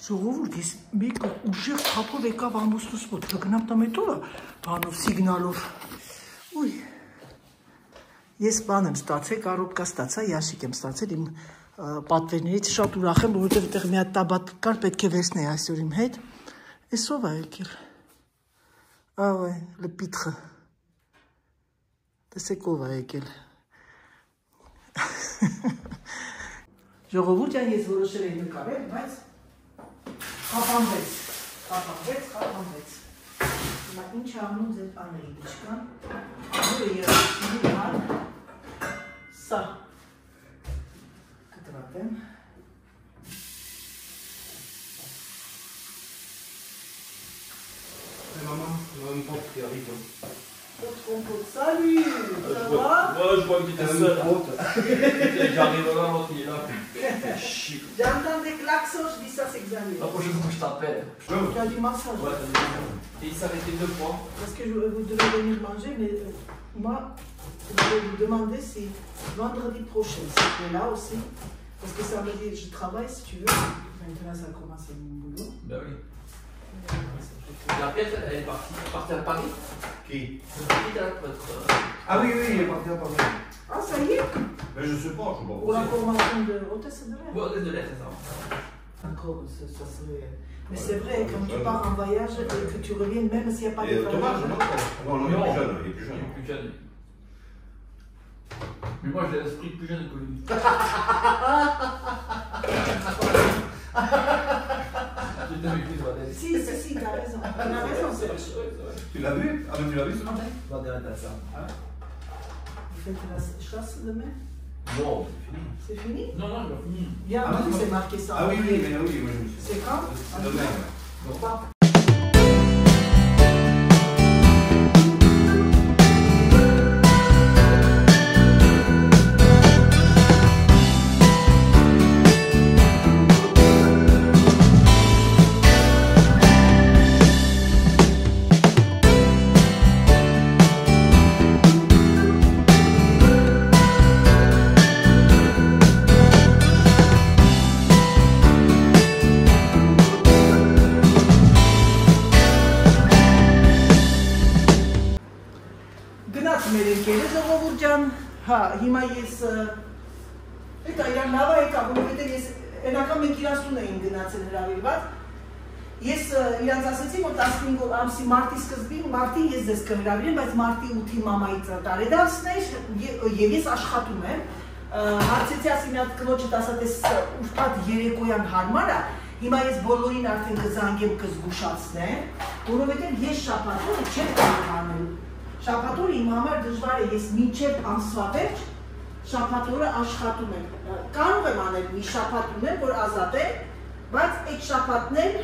Ժողովուրդ, ես մեկ ուժեղ թափով եկավ ամուսնուս մոտ, գնամ տամետորը, բանով, սիգնալով, ուй, ես բան եմ ստացել, կարոպկա ստացա, ящик եմ ստացել իմ պատվերներից, շատ ուրախ եմ, որովհետև այդտեղ մի հատ տաբատ կար, պետք է վերցնեի այսօր իմ հետ, էս ով ա եկել, ավայ, լպիտխը, տեսեք ով ա եկել, ժողովուրդ յան ես որոշել էի նկարել, բայց խափանվեց, հիմա ինչ անում ձեր աների բիչկան, ամուրը երաշտինի հար, սա կտրատեմ, Maman, on a une pote qui arrive. Salut, ça va? Ouais, je vois que tu étais seul. J'arrive là, l'autre il est là. Chic. J'entends des klaxons, je dis ça c'est exagéré. La prochaine fois, je t'appelle. Tu as du massage? Ouais, t'as du massage. Et il s'est arrêté 2 fois. Parce que vous devez venir manger, mais moi, je vais vous demander si vendredi prochain, c'est là aussi. Parce que ça veut dire que je travaille si tu veux. Maintenant, ça commence mon boulot. Ben oui. La pièce, elle est partie à Paris. Qui? Ah oui, il est parti à Paris. Ah, ça y est? Mais je sais pas, Pour la formation de hôtesse de l'air. Oui, hôtesse de l'air, c'est ça. Encore, ça serait... Mais c'est vrai, quand tu pars en voyage et que tu reviens, même s'il n'y a pas de Thomas, travail... non, il est plus jeune, il est plus jeune. Il est plus jeune. Mais moi, j'ai l'esprit plus jeune que lui. Si, t'as raison. T'as raison, Serge. Tu l'as vu? Ah, mais tu l'as vu ce matin? Va derrière ça. Vous faites la chasse demain? Non, c'est fini. C'est fini? Non, non, je l'ai fini. Bien, c'est marqué ça. Ah oui, mais oui, moi je me suis. C'est quand? C'est demain. Pourquoi? Հա, հիմա ես էտա իրան լավա եկա, որովհետև ես ենական մենք իրաստուն էին գնացել հրավիրված ես իրանց ասեցի, որ 15 ամսի մարտի սկզբին, մարտի ես ձեզ կհրավիրեմ, բայց մարտի 8-ի մամայից տարեդարձն էր և ես աշխատում եմ հարցեցի ասի մի հատ կնոջդ ասատես ուրբաթ երեկոյան հարմար է հիմա ես բոլորին արդեն կզանգեմ կզգուշացնեմ, որովհետև ես շաբաթօրը չեմ կարող անել Շաբաթօրը իմ համար դժվար է, ես մինչև ամսվա վերջ շաբաթօրը աշխատում եմ, կարող եմ անել մի շաբաթ ունեմ, որ ազատ է, բայց այդ շաբաթն էլ,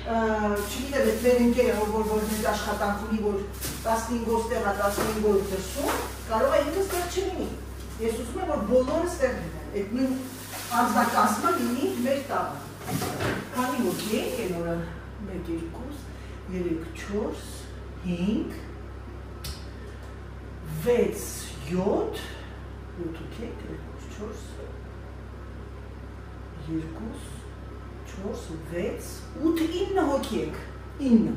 չգիտեմ, այդ մեր ընկերը, որ մեր աշխատանք ունի, որ 15 ստեղ է, 15 օր դրսում, կարող է ինքս տեղ չլինի, ես ուզում եմ, որ բոլորը ստեղ լինեն, այդ նույն անձնակազմը լինի մեր տանը, քանի որ ենք են օրը 1, 2, 3, 4, 5 6, 7, 4, 2, 4, 6, 8, 9 հոգի եք, 9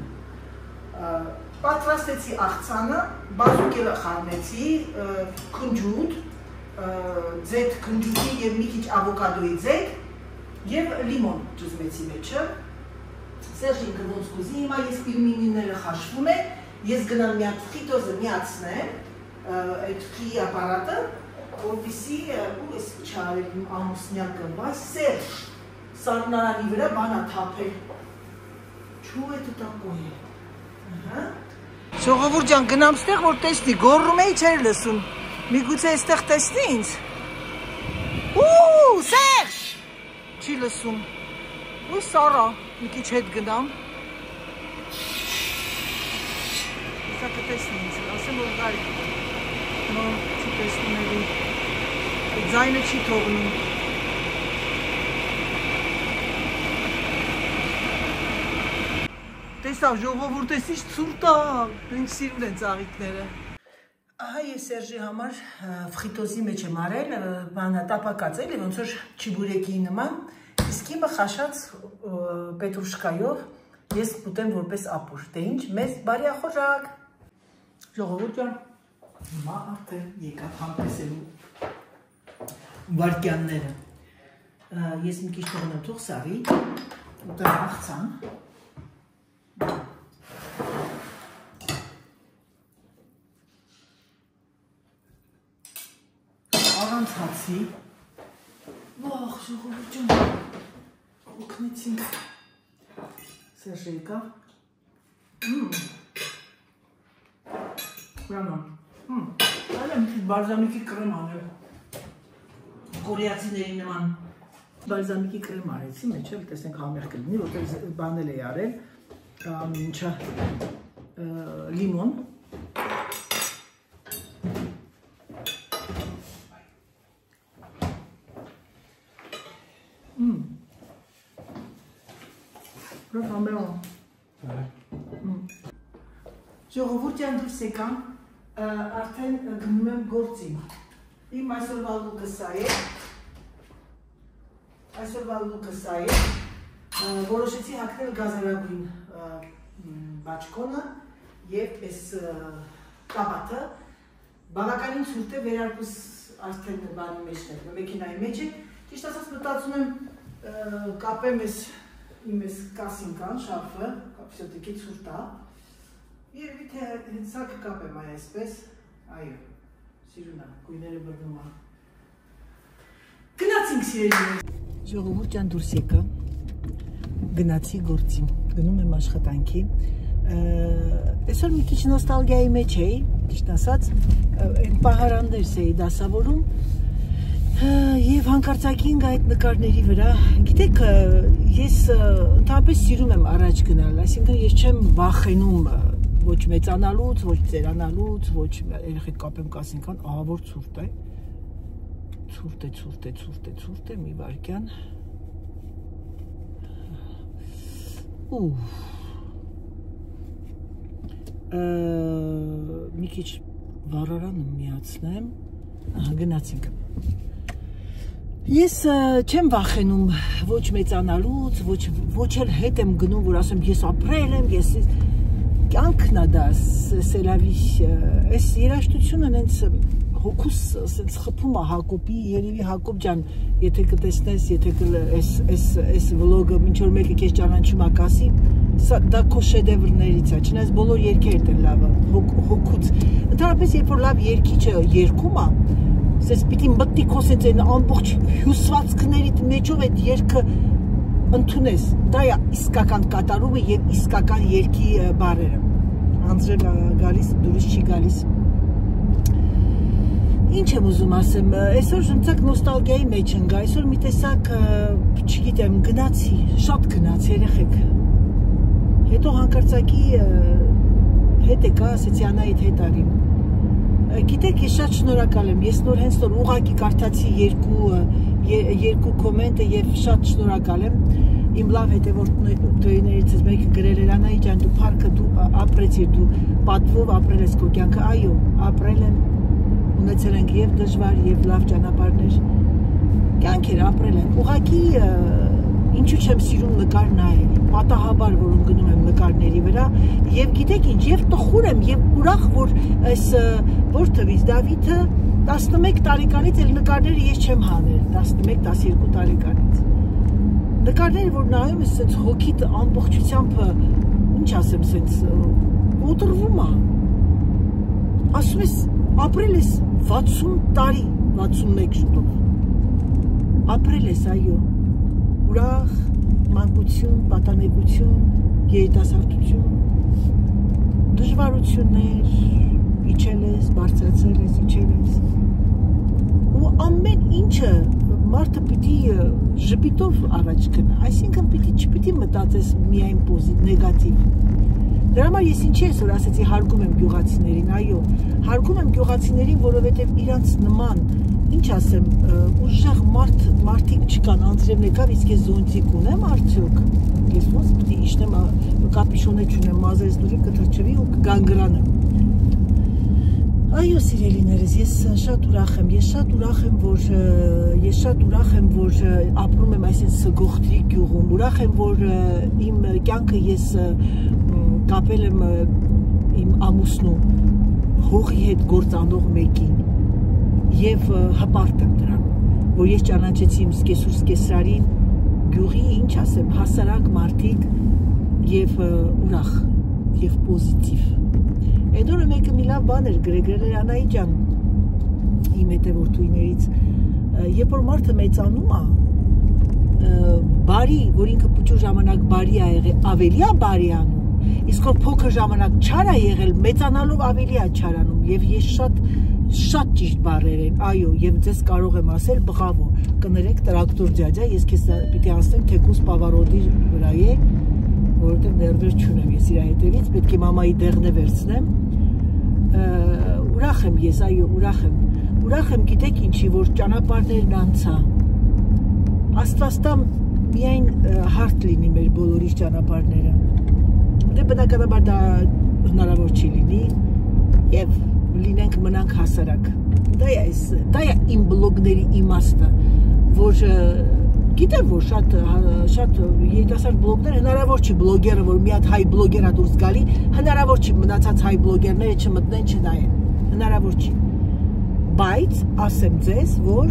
պատրաստեցի աղցանը, բազուկելը խառնեցի, քնջուտ, ձետ քնջուտի և մի քիչ ավոկադոյի ձետ և լիմոն ճզմեցի մեջը Սերժին կրոնց կուզի, հիմա ես պիրմինիները խաշվում է, ես գնամ մի հատ ֆրիտոզը միացնեմ, այդ ֆրի ապարատը, որպիսի, ու ես չարել իմ ամուսնյակը, բայց Սերժ, սարնարանի վրա բանա թափել, չու է տտակոյ է, Ժողովուրդ ջան, գնամ ստեղ, որ տեսնի, գոռում էի չեր լսում, միգուցե այստեղ տեսնի ինձ, ու Սերժ, չի լսում, ու Սարա, մի քիչ հետ գնամ, սա կտեսնի ինձ, ասեմ որ գարի, նո չի տեսնում էլի, ձայնը չի թողնում, տեսավ ժողովուրդ ես ինչ ցուրտ է, մենք սիրում են ծաղիկները, ահա ես Սերժի համար ֆրիտոզի մեջ եմ արել, բանա տապակած էլի, ոնց որ չիբուրեկի նման, Իսկ իմը խաշած պետրուշկայով ես կուտեմ որպես ապուր։ Դե ինչ, մեզ բարի ախորժակ։ Ժողովուրդ ջան, հիմա արդեն եկավ համտեսելու վարկյանները։ Ես մի քիչ թողնեմ թող սարի, ուտեմ աղցան։ Առանց հացի։ Վախ, ժողովուրդ ջան, օգնեցինք։ Սերժը եկավ։ Ուրեմն, այլեմ բալզամիկի կրեմ անել։ Կորեացիների նման բալզամիկի կրեմ արեցի, մեջը տեսնենք համեղ կլինի, որտեղ բանել էի արել, ինչա լիմոն։ Ժողովուրդ ջան դուրս եկամ, արդեն գնում եմ գործին։ Իմ այսօրվա լուկը սա է, որոշեցի հագնել գազերագույն բաճկոնը և այս կաբաթը, բավականին ցուրտ է, վերարկուս արդեն բանի մեջն է, մեքենայի մեջ է, ճիշտ ասած մտածում եմ կապեմ իմ այս կասինկան, շարֆը, կապսյոտիկի ցուրտ է, երևի թե սա կկապեմ այսպես, այո, սիրուն է, գույները բռնում է։ Գնացինք սիրելիներ։ Ժողովուրդ ջան դուրս եկա, գնացի գործի, գնում եմ աշխատանքի, այսօր մի քիչ նոստալգիայի մեջ էի, ճիշտ ասած, պահարաններս էի դասավորում և հանկարծակին այդ նկարների վրա, գիտեք, ես ընդհանրապես սիրում եմ առաջ գնալ, այսինքն ես չեմ վախենում ոչ մեծանալուց, ոչ ծերանալուց, ոչ երեխեք կապեմ կասինքան, ահա որ ցուրտ է, ցուրտ է, մի վարկյան, մի քիչ վառարանը միացնեմ, գնացինք։ Ես չեմ վախենում ոչ մեծանալուց, ոչ էլ հետ եմ գնում, որ ասեմ ես ապրել եմ, ես կյանքն է դա, սելավի, այս երաշտությունն հենց հոգուս խփում է Հակոբի, երևի Հակոբ ջան, եթե կտեսնես, եթե այս վլոգը ինչ որ մեկը քեզ ճանաչում է կասի, դա քո շեդևրներից է, չնայած բոլոր երգերդ են լավը, հոգուց։ Ընդհանրապես երբ որ լավ երգիչը երգում է, ասես պիտի մտնի քո սենց այն ամբողջ հյուսվածքներիդ մեջով այդ երգը ընդունես, դա է իսկական կատարումը և իսկական երգի բառերը, անձրև գալիս, դուրս չի գալիս։ Ինչ եմ ուզում ասեմ, այսօր ժնցակ նոստալգիայի մեջ ընգա, այսօր մի տեսակ, չգիտեմ, գնացի, շատ գնաց երեխեք, հետո հանկարծակի հետ եկա, ասեցի Անայիդ հետ արին, գիտեք, ես շատ շնորհակալ եմ, ես նոր հենց նոր ուղղակի կարդացի երկու կոմենտը և շատ շնորհակալ եմ, իմ լավ հետևորդներից մեկը գրել էր Անայի ջան, դու փառքը դու ապրեցիր, դու պատվով ապրել ես քո կյանքը, այո, ապրել եմ, ունեցել ենք և դժվար, և լավ ճանապարհներ, կյանքեր ապրել ենք, ուղղակի ինչու չեմ սիրում նկար նայել, պատահաբար որ ընկնում եմ նկարների վրա, և գիտեք ինչ, և տխուր եմ, և ուրախ, որ այս որ թվից Դավիթը 11 տարեկանից էլ նկարները ես չեմ հանել, 11-12 տարեկանից, նկարները, որ նայում ես սենց հոգիդ ամբողջությամբ, ինչ ասեմ, սենց ուտրվում է, ասում ես, ապրել ես 60 տարի, 61 շուտով, ապրել ես, այո, ուրախ, մանկություն, պատանեկություն, երիտասարդություն, դժվարություններ, իջել ես, բարձրացել ես, իջել ես, ու ամեն ինչը մարդը պիտի ժպիտով առաջ գնա, այսինքն չպիտի մտածես միայն նեգատիվ, դրա համար ես ինչի այսօր ասեցի հարգում եմ գյուղացիներին, այո, հարգում եմ գյուղացիներին, որովհետև իրանց նման, ինչ ասեմ, ուժեղ մարդիկ չկան, անձրևն եկավ, իսկ ես զոնտիկ ունեմ արդյոք, ես ոնց պիտի իջնեմ, կապիշոնե չունեմ, մազերս դուրի կթրջվի ու կգանգրանեմ, Այո, սիրելիներս, ես շատ ուրախ եմ, որ ապրում եմ այսպես Սգողտրի գյուղում, ուրախ եմ, որ իմ կյանքը ես կապել եմ իմ ամուսնու հողի հետ գործանող մեկին եւ հպարտ եմ դրան, որ ես ճանաչեցի իմ սկեսուր սկեսրարին, գյուղի, ինչ ասեմ, հասարակ մարդիկ եւ ուրախ եւ պոզիտիվ։ Այդ օրը մեկը մի լավ բան էր գրել էր Անայի ջան, իմ հետևորդուներից, երբ որ մարդը մեծանում է, բարի, որ ինքը փոքր ժամանակ բարի ա եղել, ավելի ա բարի անում, իսկ որ փոքր ժամանակ չար ա եղել, մեծանալով ավելի ա չարանում, եւ ես շատ ճիշտ բառեր են, այո, եւ ձեզ կարող եմ ասել, բղավո, կներեք տրակտոր ջաջա, ես քեզ պիտի ասեմ, թեկուզ Պավարոդի վրա է, որովհետեւ ներվեր չունեմ ես իր հետևից, պետք է մամայի դեղն է վերցնեմ, ուրախ եմ ես, այո, ուրախ եմ, գիտեք ինչի, որ ճանապարհներն անցա, Աստվածտամ միայն հարթ լինի մեր բոլորիս ճանապարհները, դե բնականաբար դա հնարավոր չի լինի, եւ լինենք մնանք հասարակ, դա է իմ բլոգների իմաստը, որ գիտեմ, որ շատ երիտասարդ բլոգներ, հնարավոր չի բլոգերը, որ մի հատ հայ բլոգեր ա դուրս գալի, հնարավոր չի մնացած հայ բլոգերները չմտնեն, չնայեն, հնարավոր չի, բայց ասեմ ձեզ, որ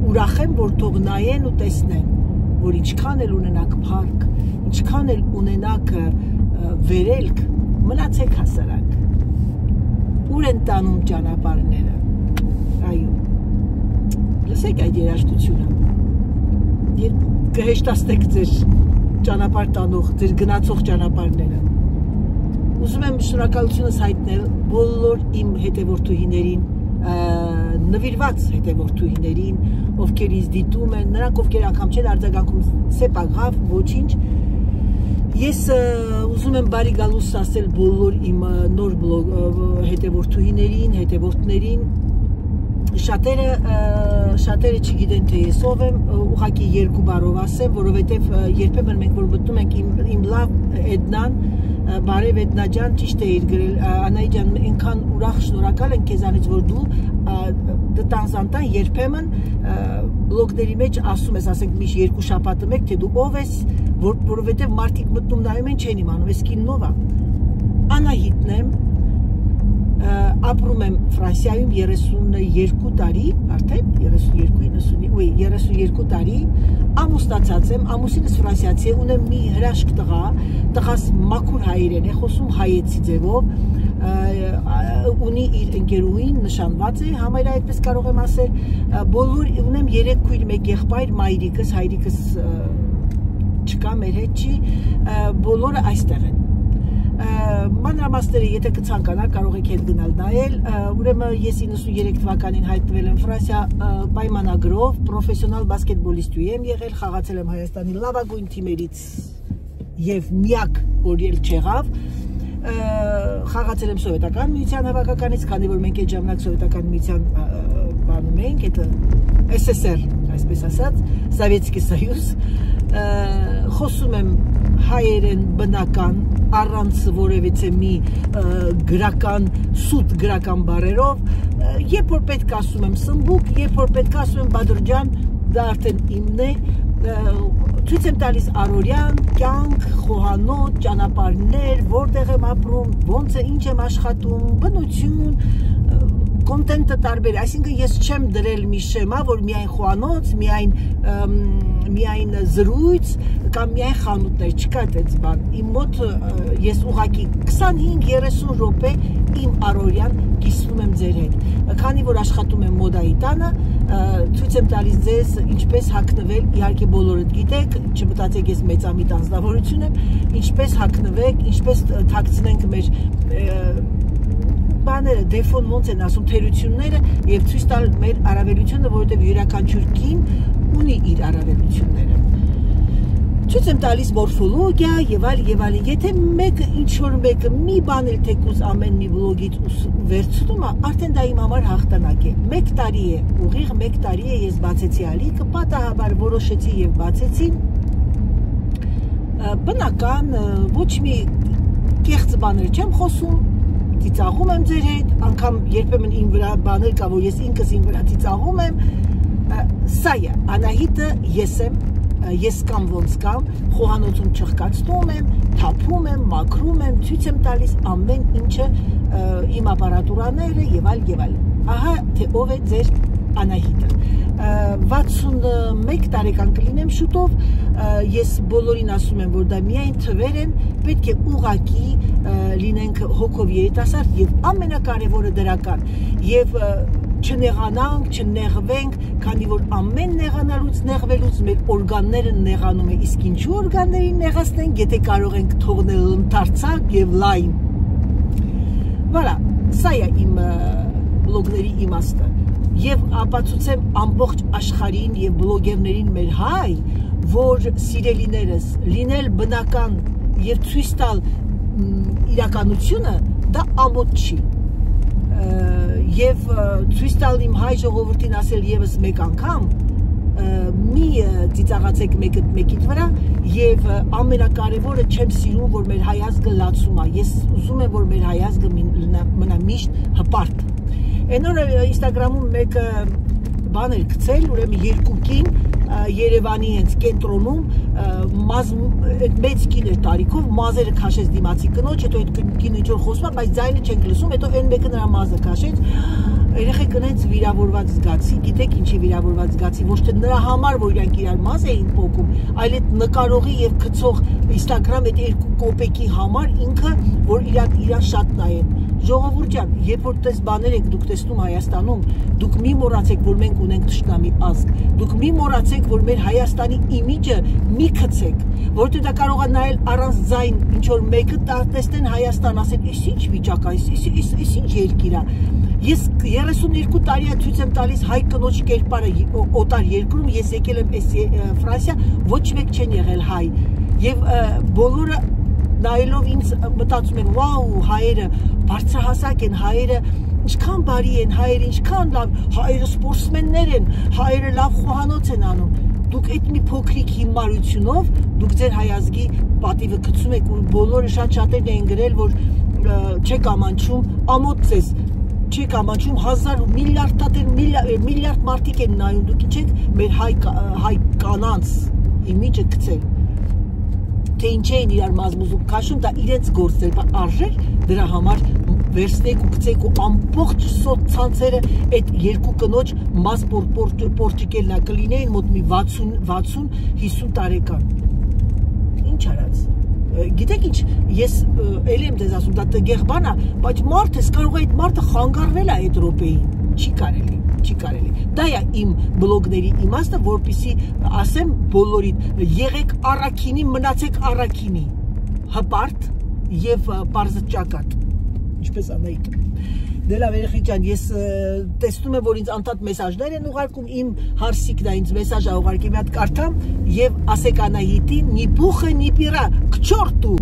ուրախ եմ, որ թող նայեն ու տեսնեն, որ ինչքան էլ ունենաք փառք, ինչքան էլ ունենաք վերելք, մնացեք հասարակ, ուր են տանում ճանապարհները, այո, լսեք այդ երաժշտությունը, երբ կհեշտացնեք ձեր ճանապարհ տանող, ձեր գնացող ճանապարհները, ուզում եմ շնորհակալությունս հայտնել բոլոր իմ հետևորդուհիներին, նվիրված հետևորդուհիներին, ովքեր ինձ դիտում են, նրանք ովքեր անգամ չեն արձագանքում, սեպագավ, ոչինչ, ես ուզում եմ բարի գալուստ ասել բոլոր իմ նոր հետևորդուհիներին, հետևորդներին, շատերը չգիտեն թե ես ով եմ, ուղղակի երկու բառով ասեմ, որովհետև երբեմն մենք որ մտնում ենք իմ լավ Էդնան, բարև Էդնա ջան, ճիշտ է իր գրել, Անայի ջան, այնքան ուրախ շնորհակալ ենք քեզանից, որ դու տանզանտան երբեմն բլոգների մեջ ասում ես, ասենք միշտ երկու շաբաթը մեկ, թե դու ով ես, որովհետև մարդիկ մտնում նայում են չեն իմանում, ես կիննով եմ, Անահիտն եմ, ապրում եմ Ֆրանսիայում 32 տարի, արդեն 32 տարի, ամուսնացած եմ, ամուսինս ֆրանսիացի է, ունեմ մի հրաշք տղա, տղաս մաքուր հայերեն է, խոսում հայեցի ձևով, ունի իր ընկերուհին, նշանված է, համարյա այդպես կարող եմ ասել, բոլոր ունեմ 3 քույր, 1 եղբայր, մայրիկս, հայրիկս չկա, մեր հետ չի, բոլորը այստեղ են։ Մանրամասները, եթե կցանկանաք, կարող եք հետ գնալ նայել, ուրեմն ես 93 թվականին հայտնվել եմ Ֆրանսիա պայմանագրով, պրոֆեսիոնալ բասկետբոլիստուհի եմ եղել, խաղացել եմ Հայաստանի լավագույն թիմերից եւ միակ, որ ել չեղավ, խաղացել եմ սովետական միության հավաքականից, քանի որ մենք այդ ժամանակ սովետական միության բանում էինք, այդ SSR, այսպես ասած, Սովետский Союз, խոսում եմ հայերեն բնական, առանց որևիցե մի գրական, սուտ գրական բառերով, երբ որ պետք ասում եմ սմբուկ, երբ որ պետք ասում եմ Բադրջան, դա արդեն իմն է, ցույց եմ տալիս առօրյան, կյանք, խոհանոց, ճանապարհներ, որտեղ եմ ապրում, ոնց է, ինչ եմ աշխատում, բնություն, կոնտենտը տարբեր, այսինքն ես չեմ դրել մի շեմա, որ միայն խոհանոց, միայն զրույց կամ միայն խանութներ, չկա այդպես բան, իմ մոտ ես ուղղակի 25-30 րոպե իմ առօրյան կիսվում եմ ձեր հետ, քանի որ աշխատում եմ մոդայի տանը, ցույց եմ տալիս ձեզ ինչպես հագնվել, իհարկե բոլորդ գիտեք, չմտածեք ես մեծամիտ անձնավորություն եմ, ինչպես հագնվեք, ինչպես թաքցնենք մեր բաները, դեֆոն ոնց են ասում, թերությունները եւ ցույց տալ մեր առավելությունը, որովհետեւ յուրաքանչյուր կին ունի իր առավելությունները։ Ցույց եմ տալիս մորֆոլոգիա եւ այլն, եթե մեկը ինչ-որ մեկը մի բան էլ թեկուզ ամեն մի բլոգից վերցնում է, արդեն դա իմ համար հաղթանակ է։ 1 տարի է, ուղիղ 1 տարի է ես բացեցի ալիքը, պատահաբար որոշեցի եւ բացեցի։ Բնական, ոչ մի կեղծ բաներ չեմ խոսում, ծիծաղում եմ ձեր հետ, անգամ երբեմն իմ վրա բաներ կա, որ ես ինքս իմ վրա ծիծաղում եմ, սա է, Անահիտը ես եմ, ես կամ ոնց կամ, խոհանոցում չխկացնում եմ, թափում եմ, մաքրում եմ, ցույց եմ տալիս ամեն ինչը իմ ապարատուրաները եւ այլ եւ այլ։ Ահա թե ով է ձեր Անահիտը։ 61 տարեկան կլինեմ շուտով, ես բոլորին ասում եմ, որ դա միայն թվեր են, պետք է ուղղակի լինենք հոգով երիտասարդ եւ ամենակարևորը դրական եւ չնեղանանք, չնեղվենք, քանի որ ամեն նեղանալուց, նեղվելուց մեր օրգանները նեղանում է, իսկ ինչու օրգաններին նեղացնենք, եթե կարող ենք թողնել ընդարձակ եւ լայն։ Voilà, սա է իմ բլոգների իմաստը։ Եվ ապացուցեմ ամբողջ աշխարհին եւ բլոգերներին մեր հայ, որ սիրելիներս լինել բնական եւ ցույց տալ իրականությունը դա ամոթ չի։ Եվ ցույց տալ իմ հայ ժողովրդին ասել եւս մեկ անգամ մի ծիծաղացեք մեկիդ վրա եւ ամենակարևորը չեմ սիրում որ մեր հայազգը լացում է։ Ես ուզում եմ որ մեր հայազգը մնա միշտ հպարտ։ Այն օրը Instagram-ում մեկ բան էր գցել, ուրեմն երկուքին Երևանի հենց կենտրոնում մեծ կին էր տարիքով մազերը քաշեց դիմացի կնոջ, հետո այդ կինը ինչ որ խոսում է, բայց ձայնը չենք լսում, հետո այն մեկը նրա մազը քաշեց։ Երեխեքը նենց վիրավորված զգացի, գիտեք ինչի վիրավորված զգացի, ոչ թե նրա համար, որ իրանք իրար մազ էին փոկում, այլ այդ նկարողի եւ գցող Instagram այդ երկու կոպեկի համար ինքը որ իրան շատ նայեն։ Ժողովուրդ ջան, երբ որ տես բաներ եք դուք տեսնում Հայաստանում, դուք մի մոռացեք, որ մենք ունենք թշնամի ազգ։ Դուք մի մոռացեք, որ մեր Հայաստանի իմիջը մի գցեք, որտեղ դա կարող է նայել առանց ձայն, ինչ որ մեկը տեսնեն Հայաստան, ասեն, «Էս ինչ վիճակ է, էս ինչ երկիր է»։ Ես 32 տարի է ցույց եմ տալիս հայ կնոջ կերպարը օտար երկրում, ես եկել եմ Ֆրանսիա, ոչ մեկ չեն եղել հայ։ Եվ բոլորը նայելով ինձ մտածում են, «Վաու, հայերը բարձրահասակ են, հայերը ինչքան բարի են, հայերը ինչքան լավ, հայերը սպորտսմեններ են, հայերը լավ խոհանոց են անում»։ Դուք այդ մի փոքրիկ հիմարությունով դուք ձեր հայազգի պատիվը գցում եք ու բոլորը շատերն էին գրել, որ չեք ամանչում, ամոթ ձեզ չեք ամանչում, հազար միլիարդ մարդիկ են նայում, դուք ինչ եք մեր հայ կանանց իմիջը գցել։ Թե ինչ էին իրար մազմուզում քաշում, դա իրենց գործ էր, բայց արժեր դրա համար վերցնեք ու գցեք ու ամբողջ սոցցանցերը այդ երկու կնոջ մազ պորտիկելնա կլինեին մոտ մի 60-50 տարեկան։ Ինչ արած։ Գիտեք ինչ, ես էլ եմ դեզ ասում, դա տգեղ բան է, բայց մարդս կարող է այդ մարդը խանգարվել է այդ րոպեին, չի կարելի։ Դա է իմ բլոգների իմաստը, որպեսզի ասեմ բոլորին, եղեք առաքինի, մնացեք առաքինի, հպարտ եւ պարզճակատ, ինչպես Անահիտ։ Դե լավ երեխեք ջան, ես տեսնում եմ, որ ինձ անդադ մեսաժներ են ուղարկում, իմ հարսիկն է ինձ մեսաժ է ուղարկել, մի հատ կարդամ եւ ասեք Անահիտին, «Նի բուխը, նի պիրա, к чёрту»։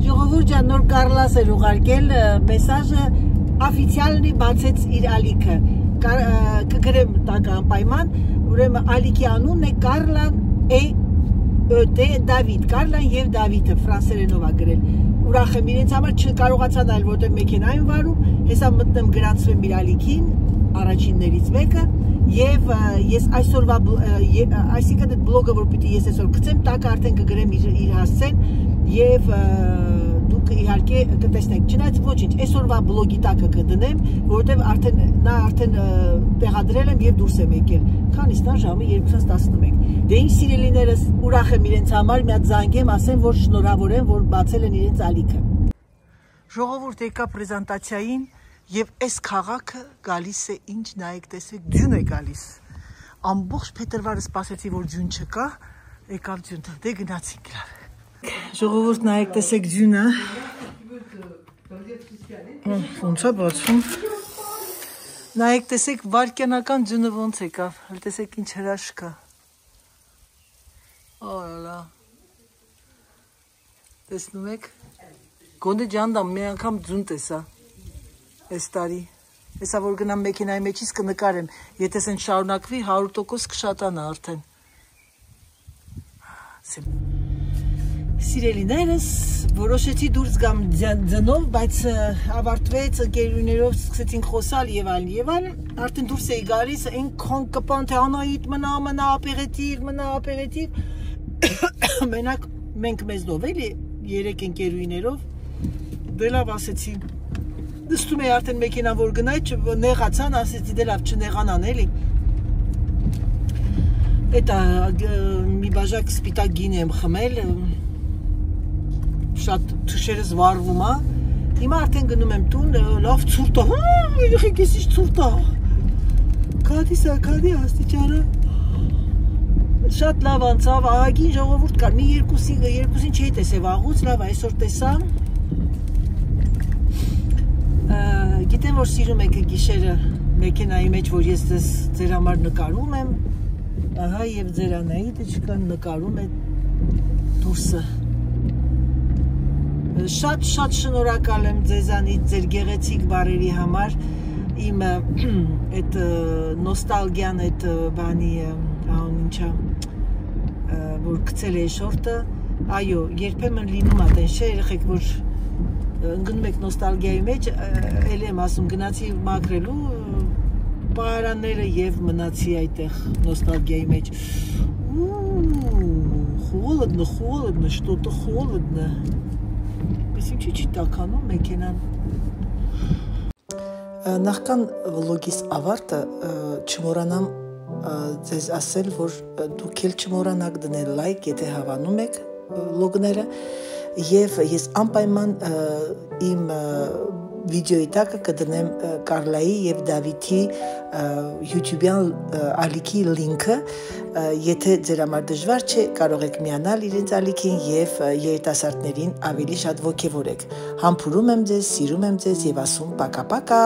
Ժողովուրդ ջան, նոր Կարլաս էր ուղարկել մեսաժը, օֆիցիալնի բացեց իր ալիքը։ Կգրեմ տական պայման, ուրեմն ալիքի անունն է Կարլան Դավիթ, Կարլան եւ Դավիթը ֆրանսերենով է գրել։ Ուրախ եմ իրենց համար չկարողացա նայել, որտեղ մեքենայում վարում, հեսա մտնեմ գրանցվեմ իր ալիքին, առաջիններից մեկը, եւ ես այսօրվա այսինքն այդ բլոգը որ պիտի ես այսօր գցեմ, տակը արդեն կգրեմ իր հասցեն եւ դուք իհարկե կտեսնեք, չնայած ոչինչ, այսօրվա բլոգի տակը կդնեմ, որովհետև նա արդեն տեղադրել եմ եւ դուրս եմ եկել։ Քանիսն է ժամը 2:11։ Դե ինչ սիրելիներս, ուրախ եմ իրենց համար, մի հատ զանգեմ, ասեմ, որ շնորհավոր եմ, որ բացել են իրենց ալիքը։ Ժողովուրդ եկա պրեզենտացիային եւ այս քաղաքը գալիս է, ինչ նայեք, տեսեք, ձյուն է գալիս։ Ամբողջ փետրվարը սպասեցի, որ ձյուն չկա, եկավ ձյուն, դե գնացինք լավ։ Ժողովուրդ նայեք, տեսեք ձյունը։ Ոնց է բացվում։ Նայեք, տեսեք վարկյանական ձյունը ոնց եկավ, հəl տեսեք ինչ հրաշք կա։ Օլա։ Տեսնում եք։ Գոնդե ջանդամ մի անգամ ձյուն տեսա։ Այս տարի։ Հեսա որ գնամ մեքենայի մեջից կնկարեմ, եթե սեն շարունակվի 100% կշատանա արդեն։ Սիրելիներս, որոշեցի դուրս գամ ձնով, բայց ավարտվեց, ընկերուներով սկսեցինք խոսալ եւ այլ, արդեն դուրս էի գալիս, այնքան կպան, թե Անահիտ մնա ապերետիվ, մենակ մենք մեզնով էլի, 3 ընկերուներով, դե լավ ասեցի, նստում էի արդեն մեքենա որ գնայի, նեղացան, ասեցի դե լավ չնեղանան էլի, էտա մի բաժակ սպիտակ գին եմ խմել, շատ թշերս վարվում է, հիմա արդեն գնում եմ տուն, լավ ցուրտ է, երեխեք ես ինչ ցուրտ է, քադի աստիճանը, շատ լավ անցավ, ահագին ժողովուրդ կար, մի երկուսին չի տեսե վաղուց, լավ այսօր տեսա, գիտեմ որ սիրում եք գիշերը մեքենայի մեջ, որ ես ձեր համար նկարում եմ, ահա և ձեր Անահիտը չկան նկարում է դուրսը, շատ շնորհակալ եմ ձեզանից ձեր գեղեցիկ բառերի համար իմ այդ նոստալգիան այդ բանի ինչա որ գցել է շորտը այո երբեմն լինում է տեն չէ երեխեք որ ընկնում եք նոստալգիայի մեջ էլ եմ ասում գնացի մաքրելու պարանները եւ մնացի այդտեղ նոստալգիայի մեջ холодно что-то холодно Ինչի՞ չի տականում մեքենան։ Նախքան վլոգիս ավարտը չմոռանամ ձեզ ասել, որ դուք էլ չմոռանաք դնել լայք, եթե հավանում եք վլոգները, եւ ես անպայման իմ վիդեոյի տակը կդնեմ Կարլայի եւ Դավիթի YouTube-յան ալիքի լինքը, եթե ձեր համար դժվար չէ, կարող եք միանալ իրենց ալիքին եւ երիտասարդներին ավելի շատ ոգևորեք։ Համբուրում եմ ձեզ, սիրում եմ ձեզ եւ ասում պակա-պակա։